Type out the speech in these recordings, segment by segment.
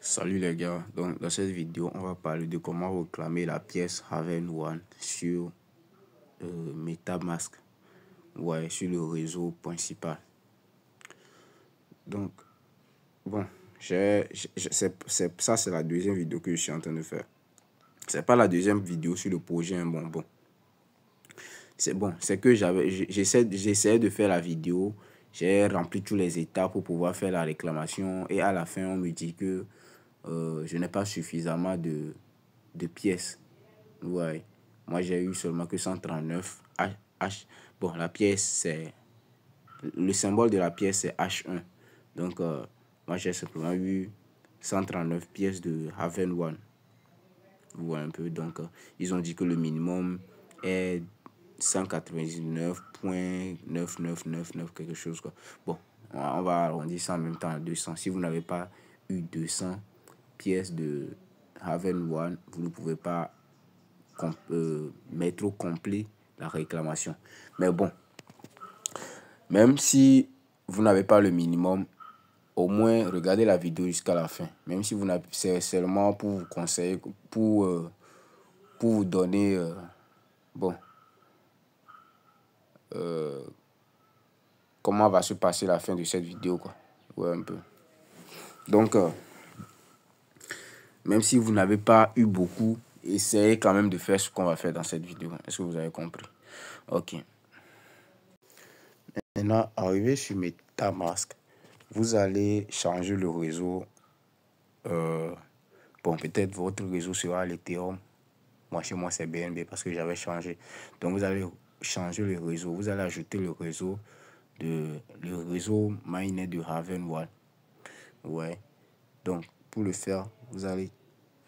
Salut les gars, donc dans cette vidéo on va parler de comment réclamer la pièce Haven One sur MetaMask, ouais, sur le réseau principal. Donc bon, ça c'est la deuxième vidéo que je suis en train de faire. C'est pas la deuxième vidéo sur le projet un bonbon. C'est bon, c'est que j'essayais de faire la vidéo, j'ai rempli tous les étapes pour pouvoir faire la réclamation et à la fin on me dit que je n'ai pas suffisamment de pièces. Ouais, moi j'ai eu seulement que 139 H. Bon, la pièce c'est le symbole de la pièce c'est H1. Donc moi j'ai simplement eu 139 pièces de Haven One. Ouais, un peu. Donc ils ont dit que le minimum est 199,9999 quelque chose quoi. Bon, on va arrondir ça en même temps à 200. Si vous n'avez pas eu 200 pièces de Haven One, vous ne pouvez pas mettre au complet la réclamation. Mais bon, même si vous n'avez pas le minimum, au moins regardez la vidéo jusqu'à la fin. Même si vous n'avez, c'est seulement pour vous conseiller, pour vous donner, bon, comment va se passer la fin de cette vidéo quoi. Ouais, un peu. Donc, même si vous n'avez pas eu beaucoup, essayez quand même de faire ce qu'on va faire dans cette vidéo. Est-ce que vous avez compris? Ok. Maintenant, arrivé sur MetaMask, vous allez changer le réseau. Bon, peut-être votre réseau sera l'Ethereum. Moi, chez moi, c'est BNB parce que j'avais changé. Donc, vous allez changer le réseau. Vous allez ajouter le réseau mainnet de Haven One. Ouais. Donc, pour le faire, vous allez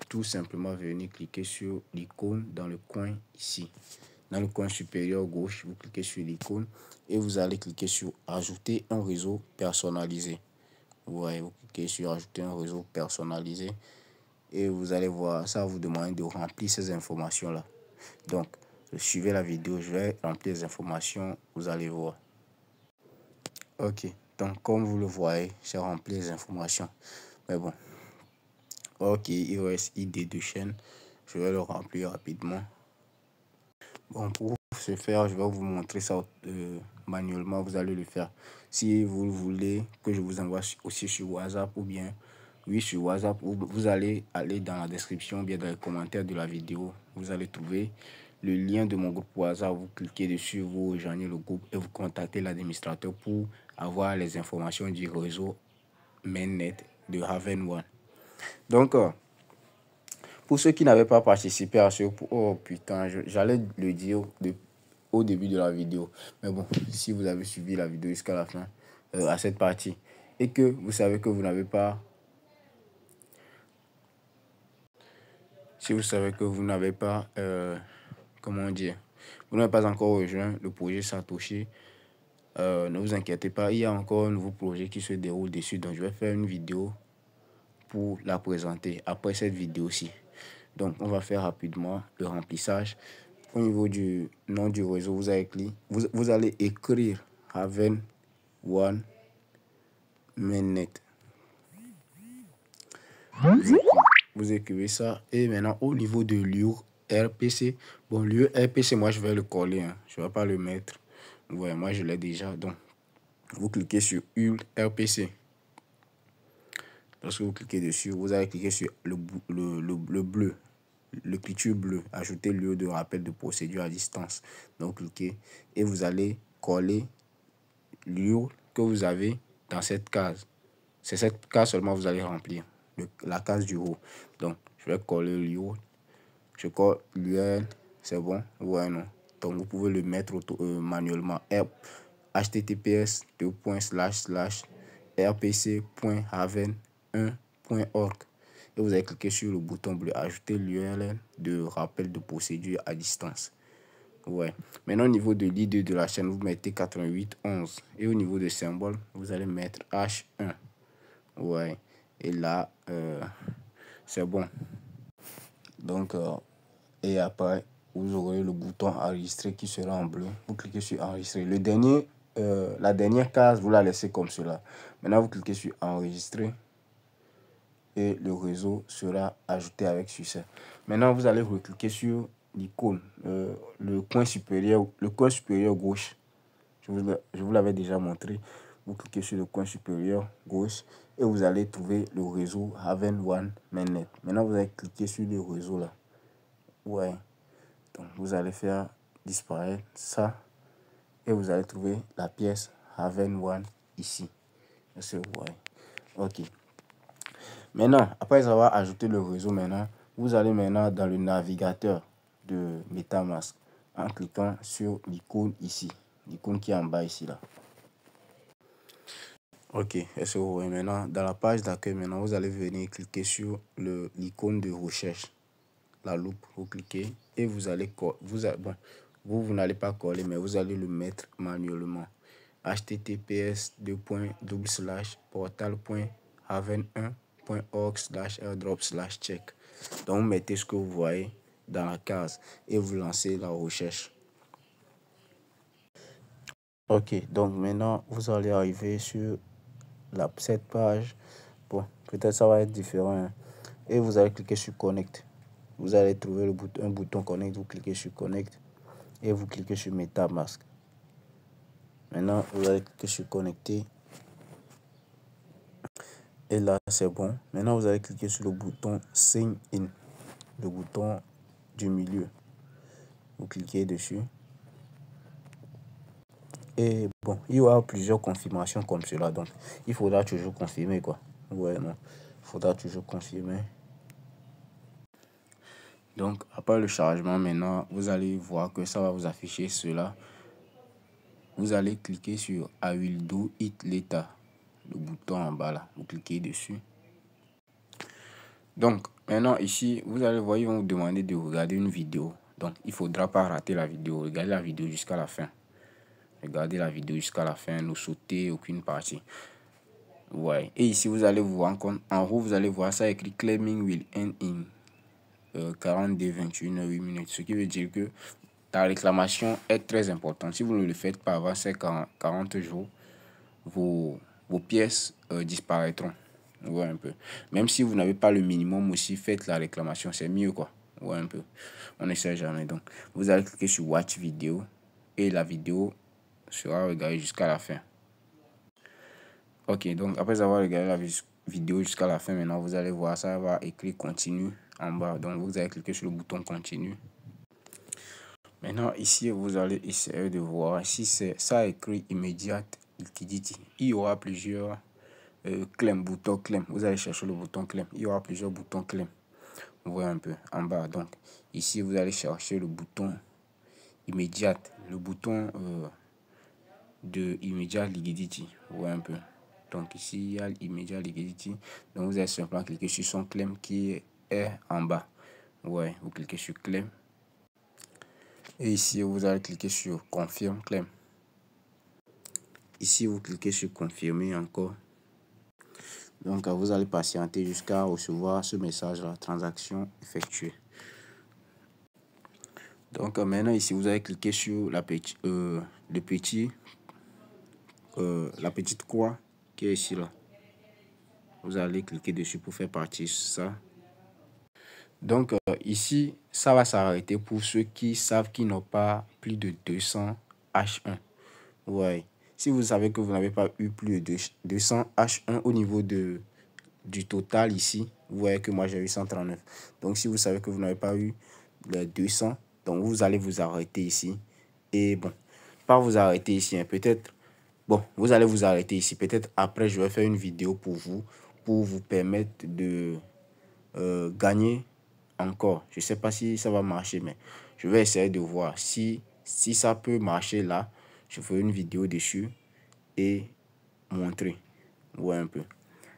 tout simplement venir cliquer sur l'icône dans le coin ici. Dans le coin supérieur gauche, vous cliquez sur l'icône et vous allez cliquer sur ajouter un réseau personnalisé. Ouais, vous cliquez sur ajouter un réseau personnalisé et vous allez voir, ça va vous demander de remplir ces informations-là. Donc, suivez la vidéo, je vais remplir les informations, vous allez voir. Ok, donc comme vous le voyez, j'ai rempli les informations. Mais bon, ok, il reste ID de chaîne, je vais le remplir rapidement. Bon, pour ce faire, je vais vous montrer ça manuellement, vous allez le faire. Si vous voulez que je vous envoie aussi sur WhatsApp ou bien, oui, sur WhatsApp, vous allez aller dans la description, bien dans les commentaires de la vidéo, vous allez trouver le lien de mon groupe WhatsApp. Vous cliquez dessus, vous rejoignez le groupe et vous contactez l'administrateur pour avoir les informations du réseau mainnet de Haven One. Donc, pour ceux qui n'avaient pas participé à ce... Oh putain, j'allais le dire au début de la vidéo. Mais bon, si vous avez suivi la vidéo jusqu'à la fin, à cette partie, et que vous savez que vous n'avez pas... Si vous savez que vous n'avez pas... comment dire? Vous n'avez pas encore rejoint le projet Satoshi, ne vous inquiétez pas, il y a encore un nouveau projet qui se déroule dessus. Donc, je vais faire une vidéo pour la présenter après cette vidéo-ci. Donc, on va faire rapidement le remplissage. Au niveau du nom du réseau, vous allez écrire Haven One Mainnet. Vous écrivez ça. Et maintenant, au niveau de l'URPC, bon, l'URPC, moi, je vais le coller. Hein. Je ne vais pas le mettre. Ouais, moi, je l'ai déjà. Donc, vous cliquez sur URPC. Lorsque vous cliquez dessus, vous allez cliquer sur le bleu. Le cliquet bleu, ajouter lieu de rappel de procédure à distance. Donc, cliquez et vous allez coller l'URL que vous avez dans cette case. C'est cette case seulement que vous allez remplir, la case du haut. Donc, je vais coller l'URL. Je colle l'URL, c'est bon? Ouais, non. Donc, vous pouvez le mettre manuellement. https://rpc.haven1.org. Et vous allez cliquer sur le bouton bleu, ajouter l'URL de rappel de procédure à distance. Ouais. Maintenant, au niveau de l'ID de la chaîne, vous mettez 8811. Et au niveau de symbole, vous allez mettre H1. Ouais. Et là, c'est bon. Donc, et après, vous aurez le bouton enregistrer qui sera en bleu. Vous cliquez sur enregistrer. La dernière case, vous la laissez comme cela. Maintenant, vous cliquez sur enregistrer. et le réseau sera ajouté avec succès. Maintenant, vous allez recliquer sur l'icône, le coin supérieur gauche. Je vous l'avais déjà montré. Vous cliquez sur le coin supérieur gauche et vous allez trouver le réseau Haven One Mainnet. Maintenant, vous allez cliquer sur le réseau là. Ouais. Donc, vous allez faire disparaître ça et vous allez trouver la pièce Haven One ici. Ouais. Ok. Maintenant, après avoir ajouté le réseau, vous allez maintenant dans le navigateur de MetaMask en cliquant sur l'icône ici, l'icône qui est en bas ici là. Ok, est-ce que vous voyez maintenant dans la page d'accueil, maintenant vous allez venir cliquer sur l'icône de recherche, la loupe, vous cliquez et vous allez vous n'allez pas coller, mais vous allez le mettre manuellement. https://portal.haven1.org/airdrop/check. Donc vous mettez ce que vous voyez dans la case et vous lancez la recherche. Ok, donc maintenant vous allez arriver sur cette page. Bon, peut-être ça va être différent, hein. Et vous allez cliquer sur Connect. Vous allez trouver un bouton Connect. Vous cliquez sur Connect et vous cliquez sur MetaMask. Maintenant, vous allez cliquer sur Connecter. Et là, c'est bon. Maintenant, vous allez cliquer sur le bouton Sign In, le bouton du milieu. Vous cliquez dessus. Et bon, il y aura plusieurs confirmations comme cela. Donc, il faudra toujours confirmer, quoi. Ouais, non. Il faudra toujours confirmer. Donc, après le chargement, maintenant, vous allez voir que ça va vous afficher cela. Vous allez cliquer sur I will do it later, le bouton en bas là. Vous cliquez dessus. Donc, maintenant, ici, vous allez voir, ils vont vous demander de regarder une vidéo. Donc, il ne faudra pas rater la vidéo. Regardez la vidéo jusqu'à la fin. Regardez la vidéo jusqu'à la fin. Ne sautez aucune partie. Ouais. Et ici, vous allez voir en haut, vous allez voir ça écrit Claiming will end in 42, 21, 8 minutes. Ce qui veut dire que la réclamation est très importante. Si vous ne le faites pas avant ces 40 jours, vos pièces disparaîtront. Ouais, un peu. Même si vous n'avez pas le minimum aussi, faites la réclamation. C'est mieux, quoi. Ouais, un peu. On ne sait jamais. Donc, vous allez cliquer sur Watch Vidéo et la vidéo sera regardée jusqu'à la fin. Ok, donc après avoir regardé la vidéo jusqu'à la fin, maintenant vous allez voir, ça va écrire continue en bas. Donc vous allez cliquer sur le bouton continue. Maintenant ici, vous allez essayer de voir si ça écrit immediate liquidity. Il y aura plusieurs boutons claim. Vous allez chercher le bouton claim. Il y aura plusieurs boutons claim. Vous voyez un peu en bas. Donc ici, vous allez chercher le bouton immediate, le bouton de immediate liquidity. Vous voyez un peu. Donc ici, il y a l'immediate liquidity. Donc vous allez simplement cliquer sur son claim qui est en bas. Ouais, vous cliquez sur claim. Et ici, vous allez cliquer sur confirme claim. Ici, vous cliquez sur confirmer encore. Donc vous allez patienter jusqu'à recevoir ce message là, transaction effectuée. Donc maintenant ici, vous allez cliquer sur la petite croix qui est ici là. Vous allez cliquer dessus pour faire partie de ça. Donc ici, ça va s'arrêter pour ceux qui savent qu'ils n'ont pas plus de 200 H1. Ouais. Si vous savez que vous n'avez pas eu plus de 200 H1 au niveau du total ici, vous voyez que moi j'ai eu 139. Donc si vous savez que vous n'avez pas eu les 200, donc vous allez vous arrêter ici. Et bon, pas vous arrêter ici, hein, peut-être. Bon, vous allez vous arrêter ici. Peut-être après, je vais faire une vidéo pour vous permettre de gagner encore. Je ne sais pas si ça va marcher, mais je vais essayer de voir si ça peut marcher là. Je ferai une vidéo dessus et montrer. Ouais, un peu.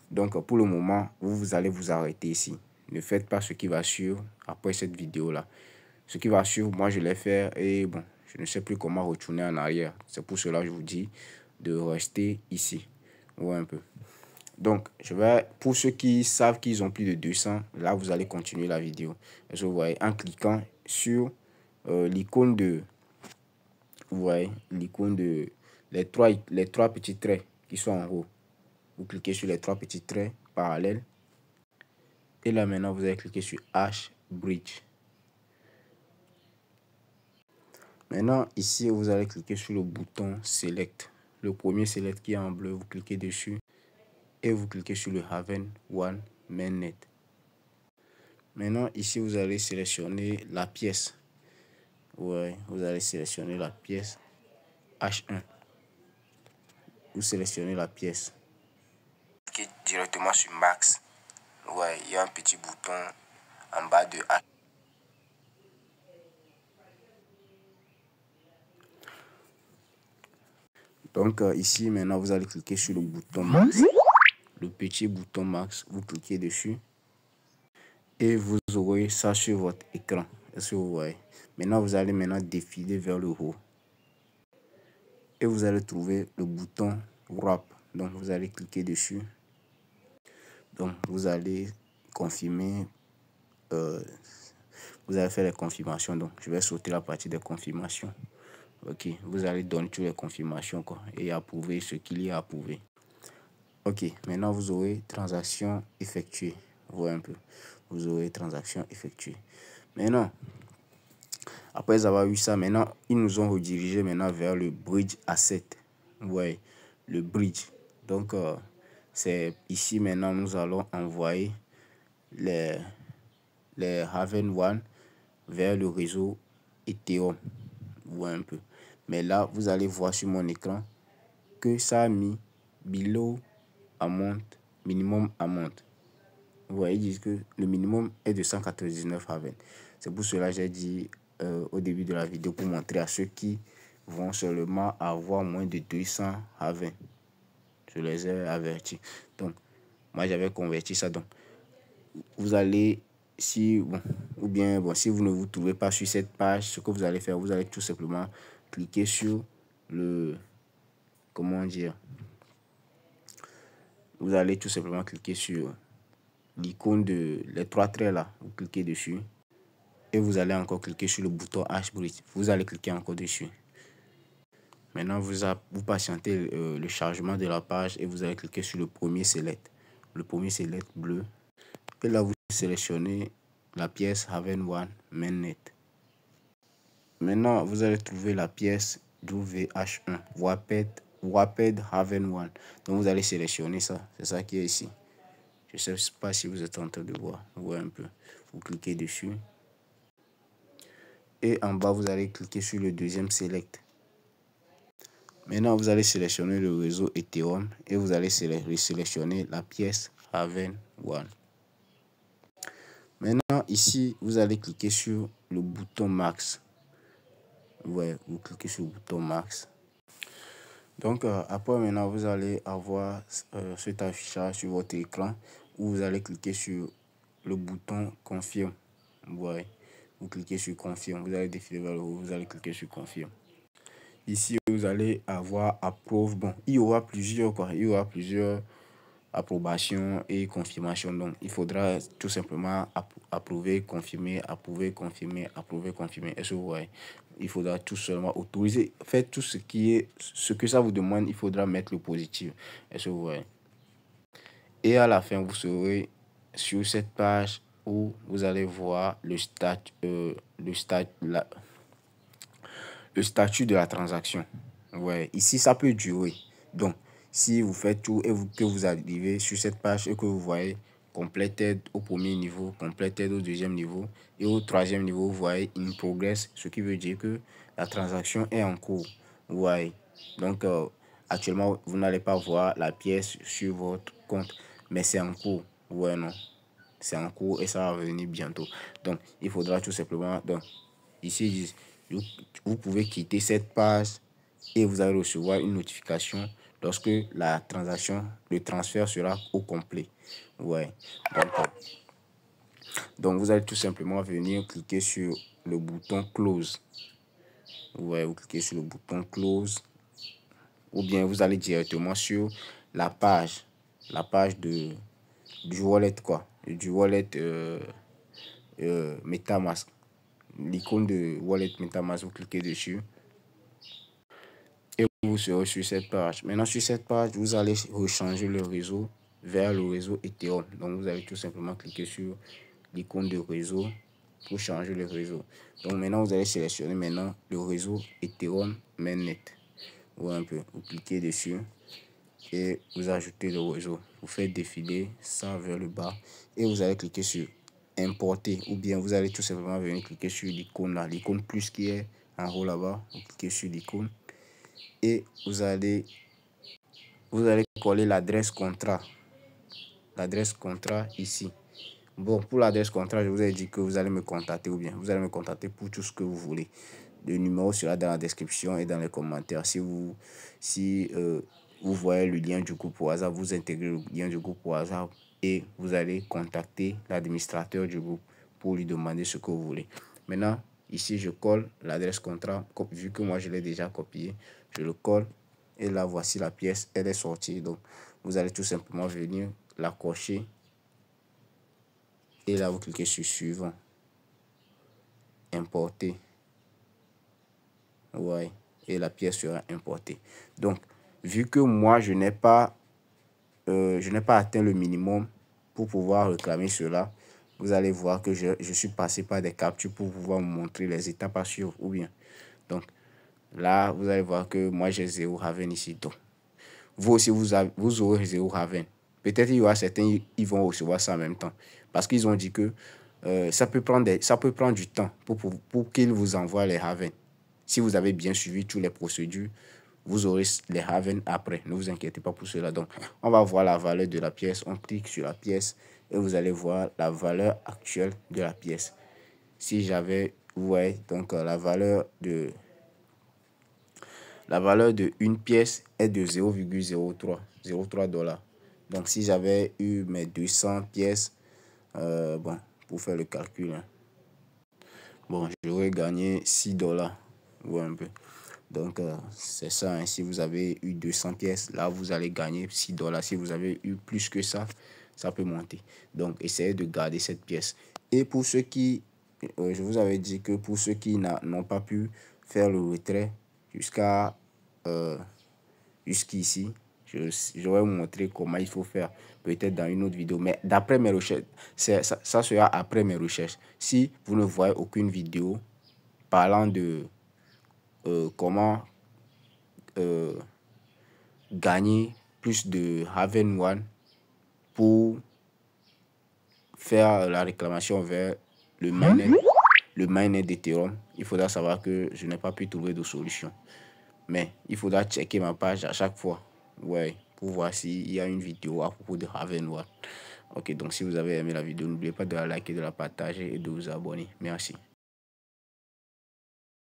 Donc, pour le moment, vous allez vous arrêter ici. Ne faites pas ce qui va suivre après cette vidéo-là. Ce qui va suivre, moi, je l'ai fait et bon, je ne sais plus comment retourner en arrière. C'est pour cela que je vous dis de rester ici. Ouais, un peu. Donc, pour ceux qui savent qu'ils ont plus de 200, là, vous allez continuer la vidéo. Et vous voyez, en cliquant sur l'icône de, vous voyez, l'icône de, les trois petits traits qui sont en haut. Vous cliquez sur les trois petits traits parallèles. Et là maintenant, vous allez cliquer sur Hash Bridge. Maintenant, ici, vous allez cliquer sur le bouton Select. Le premier Select qui est en bleu, vous cliquez dessus et vous cliquez sur le Haven One Mainnet. Maintenant, ici, vous allez sélectionner la pièce. Ouais, vous allez sélectionner la pièce H1. Vous sélectionnez la pièce. Cliquez directement sur Max. Ouais, il y a un petit bouton en bas de H. Donc ici, maintenant, vous allez cliquer sur le bouton Max. Le petit bouton Max, vous cliquez dessus. Et vous aurez ça sur votre écran. Est-ce que vous voyez? Maintenant, vous allez défiler vers le haut. Et vous allez trouver le bouton Wrap. Donc, vous allez cliquer dessus. Donc, vous allez confirmer. Vous allez faire les confirmations. Donc, je vais sauter la partie des confirmations. Ok, vous allez donner toutes les confirmations quoi, et approuver ce qu'il y a à approuver. Ok, maintenant vous aurez transaction effectuée. Voyez un peu. Vous aurez transaction effectuée. Maintenant, après avoir eu ça, maintenant, ils nous ont redirigé maintenant vers le bridge asset. Ouais, le bridge. Donc, c'est ici maintenant, nous allons envoyer les Haven One vers le réseau Ethereum. Voyez un peu. Mais là, vous allez voir sur mon écran que ça a mis below amount, minimum amount. Vous voyez, ils disent que le minimum est de 199 Haven. C'est pour cela que j'ai dit au début de la vidéo pour montrer à ceux qui vont seulement avoir moins de 200 Haven. Je les ai avertis. Donc, moi j'avais converti ça. Donc, vous allez, si, bon, ou bien, bon, si vous ne vous trouvez pas sur cette page, ce que vous allez faire, vous allez tout simplement cliquer sur le, comment dire, vous allez tout simplement cliquer sur l'icône de les trois traits là, vous cliquez dessus et vous allez encore cliquer sur le bouton Hbridge. Vous allez cliquer encore dessus. Maintenant, vous patientez le chargement de la page et vous allez cliquer sur le premier select. Le premier select bleu. Et là, vous sélectionnez la pièce Haven One Mainnet. Maintenant, vous allez trouver la pièce WH1, Wrapped Haven One. Donc, vous allez sélectionner ça. C'est ça qui est ici. Je ne sais pas si vous êtes en train de voir. Vous voyez un peu. Vous cliquez dessus. Et en bas, vous allez cliquer sur le deuxième select. Maintenant, vous allez sélectionner le réseau Ethereum et vous allez sélectionner la pièce Haven One. Maintenant, ici, vous allez cliquer sur le bouton Max. Ouais, vous cliquez sur le bouton Max. Donc, après, maintenant, vous allez avoir cet affichage sur votre écran où vous allez cliquer sur le bouton Confirme. Ouais, vous cliquez sur Confirme. Vous allez défiler vers le haut, vous allez cliquer sur Confirme. Ici, vous allez avoir Approve. Bon, il y aura plusieurs, quoi. Il y aura plusieurs approbations et confirmations. Donc, il faudra tout simplement approuver, confirmer, approuver, confirmer, approuver, confirmer. Est-ce que vous voyez? Il faudra tout seulement autoriser. Faites tout ce que ça vous demande. Il faudra mettre le positif. Est-ce que vous voyez? Et à la fin, vous serez sur cette page où vous allez voir le statut de la transaction. Ouais, ici, ça peut durer. Donc, si vous faites tout et que vous arrivez sur cette page et que vous voyez completed au premier niveau, completed au deuxième niveau et au troisième niveau, vous voyez in progress, ce qui veut dire que la transaction est en cours. Vous voyez. Donc, actuellement, vous n'allez pas voir la pièce sur votre compte, mais c'est en cours. Ouais, non. C'est en cours et ça va revenir bientôt. Donc, il faudra tout simplement. Donc, ici, vous pouvez quitter cette page et vous allez recevoir une notification lorsque la transaction, le transfert sera au complet. Ouais. Donc vous allez tout simplement venir cliquer sur le bouton Close. Ouais, vous cliquez sur le bouton Close. Ou bien vous allez directement sur la page du wallet, quoi. Du wallet MetaMask. L'icône de wallet MetaMask, vous cliquez dessus. Et vous serez sur cette page. Maintenant, sur cette page, vous allez rechanger le réseau vers le réseau Ethereum. Donc, vous allez tout simplement cliquer sur l'icône de réseau pour changer le réseau. Donc, maintenant, vous allez sélectionner maintenant le réseau Ethereum Mainnet. Voilà un peu. Vous cliquez dessus et vous ajoutez le réseau. Vous faites défiler ça vers le bas et vous allez cliquer sur importer, ou bien vous allez tout simplement venir cliquer sur l'icône là, l'icône plus qui est en haut là-bas. Vous cliquez sur l'icône et vous allez coller l'adresse contrat ici. Bon, pour l'adresse contrat, je vous ai dit que vous allez me contacter, ou bien vous allez me contacter pour tout ce que vous voulez. Le numéro sera dans la description et dans les commentaires. Si vous voyez le lien du groupe au hasard, vous intégrez le lien du groupe au hasard et vous allez contacter l'administrateur du groupe pour lui demander ce que vous voulez. Maintenant, ici, je colle l'adresse contrat. Vu que moi, je l'ai déjà copié, je le colle. Et là, voici la pièce. Elle est sortie. Donc, vous allez tout simplement venir l'accrocher. Et là, vous cliquez sur suivant. Importer. Ouais. Et la pièce sera importée. Donc, vu que moi, je n'ai pas atteint le minimum pour pouvoir réclamer cela, vous allez voir que je suis passé par des captures pour pouvoir vous montrer les étapes à suivre ou bien. Donc, là, vous allez voir que moi, j'ai 0 Raven ici. Donc, vous aussi, vous aurez 0 Raven. Peut-être il y aura certains, ils vont recevoir ça en même temps. Parce qu'ils ont dit que ça peut prendre du temps pour qu'ils vous envoient les Raven. Si vous avez bien suivi toutes les procédures, vous aurez les Raven après. Ne vous inquiétez pas pour cela. Donc, on va voir la valeur de la pièce. On clique sur la pièce et vous allez voir la valeur actuelle de la pièce. Si j'avais, ouais, donc la valeur de une pièce est de 0,03 dollars. Donc, si j'avais eu mes 200 pièces, bon, pour faire le calcul, hein, bon, j'aurais gagné 6 dollars. Ouais, un peu. Donc, c'est ça. Hein. Si vous avez eu 200 pièces, là, vous allez gagner 6 dollars. Si vous avez eu plus que ça peut monter. Donc, essayez de garder cette pièce. Et pour ceux qui, je vous avais dit que pour ceux qui n'ont pas pu faire le retrait jusqu'ici, je vais vous montrer comment il faut faire, peut-être dans une autre vidéo. Mais d'après mes recherches, ça sera après mes recherches. Si vous ne voyez aucune vidéo parlant de comment gagner plus de Raven One pour faire la réclamation vers le mainnet d'Ethereum, il faudra savoir que je n'ai pas pu trouver de solution. Mais il faudra checker ma page à chaque fois, ouais, pour voir s'il y a une vidéo à propos de Raven One. Ok, donc si vous avez aimé la vidéo, n'oubliez pas de la liker, de la partager et de vous abonner. Merci.